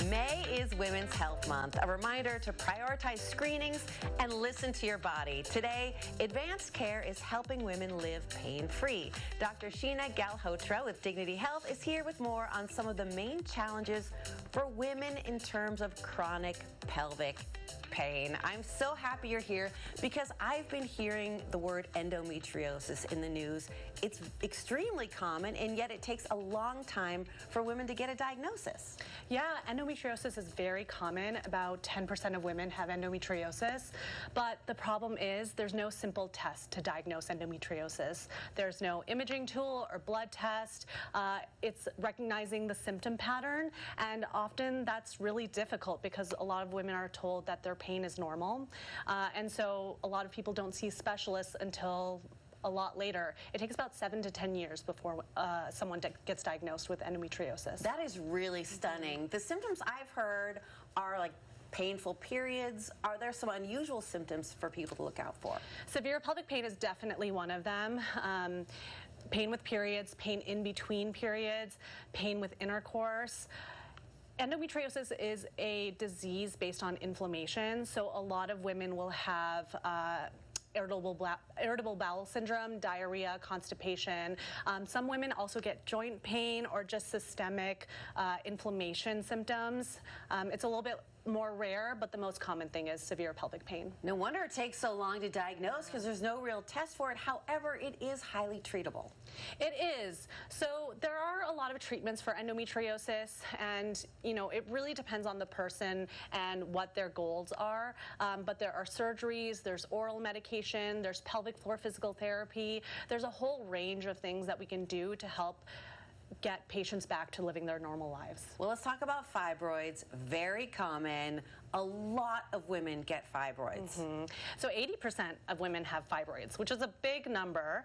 May is Women's Health Month, a reminder to prioritize screenings and listen to your body. Today, advanced care is helping women live pain-free. Dr. Sheena Galhotra with Dignity Health is here with more on some of the main challenges for women in terms of chronic pelvic pain. I'm so happy you're here because I've been hearing the word endometriosis in the news. It's extremely common, and yet it takes a long time for women to get a diagnosis. Yeah, endometriosis is very common. About 10% of women have endometriosis, but the problem is there's no simple test to diagnose endometriosis. There's no imaging tool or blood test. It's recognizing the symptom pattern, and often that's really difficult because a lot of women are told that their pain is normal, and so a lot of people don't see specialists until a lot later. It takes about 7 to 10 years before someone gets diagnosed with endometriosis. That is really stunning. The symptoms I've heard are like painful periods. Are there some unusual symptoms for people to look out for? Severe pelvic pain is definitely one of them. Pain with periods, pain in between periods, pain with intercourse. Endometriosis is a disease based on inflammation, so a lot of women will have irritable bowel syndrome, diarrhea, constipation. Some women also get joint pain or just systemic inflammation symptoms. It's a little bit more rare, but the most common thing is severe pelvic pain. No wonder it takes so long to diagnose because there's no real test for it. However, it is highly treatable. It is. So there are a lot of treatments for endometriosis, and it really depends on the person and what their goals are. But there are surgeries, there's oral medication, there's pelvic floor physical therapy. There's a whole range of things that we can do to help get patients back to living their normal lives. Well, let's talk about fibroids. Very common. A lot of women get fibroids. So 80% of women have fibroids, which is a big number.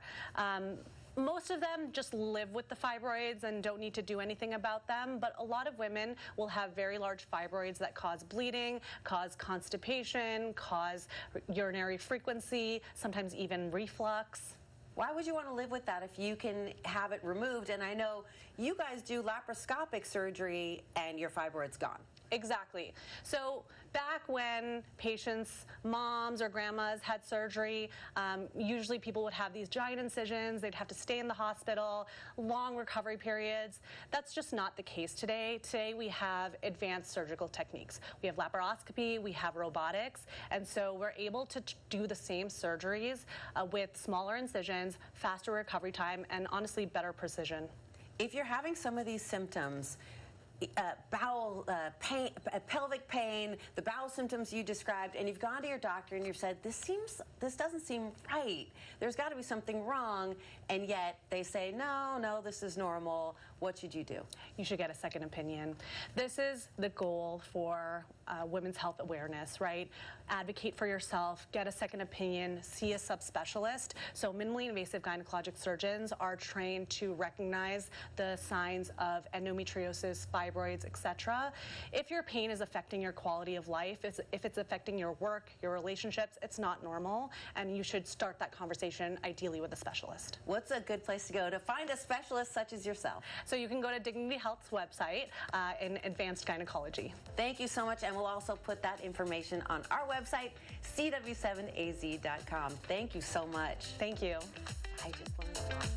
Most of them just live with the fibroids and don't need to do anything about them, but a lot of women will have very large fibroids that cause bleeding, cause constipation, cause urinary frequency, sometimes even reflux. Why would you want to live with that if you can have it removed? And I know you guys do laparoscopic surgery and your fibroid's gone. Exactly. So back when patients, moms or grandmas had surgery, usually people would have these giant incisions, they'd have to stay in the hospital, long recovery periods. That's just not the case today. Today we have advanced surgical techniques. We have laparoscopy, we have robotics, and so we're able to do the same surgeries with smaller incisions, faster recovery time, and honestly better precision. If you're having some of these symptoms, bowel pain, pelvic pain, the bowel symptoms you described, and you've gone to your doctor and you've said, this doesn't seem right. There's got to be something wrong, and yet they say, no, this is normal. What should you do? You should get a second opinion. This is the goal for women's health awareness, right? Advocate for yourself, get a second opinion, see a subspecialist. So minimally invasive gynecologic surgeons are trained to recognize the signs of endometriosis, fibroids, etc. If your pain is affecting your quality of life, if it's affecting your work, your relationships, it's not normal, and you should start that conversation ideally with a specialist. What's a good place to go to find a specialist such as yourself? So you can go to Dignity Health's website in advanced gynecology. Thank you so much, and we'll also put that information on our website, cw7az.com. Thank you so much. Thank you. I just learned a lot.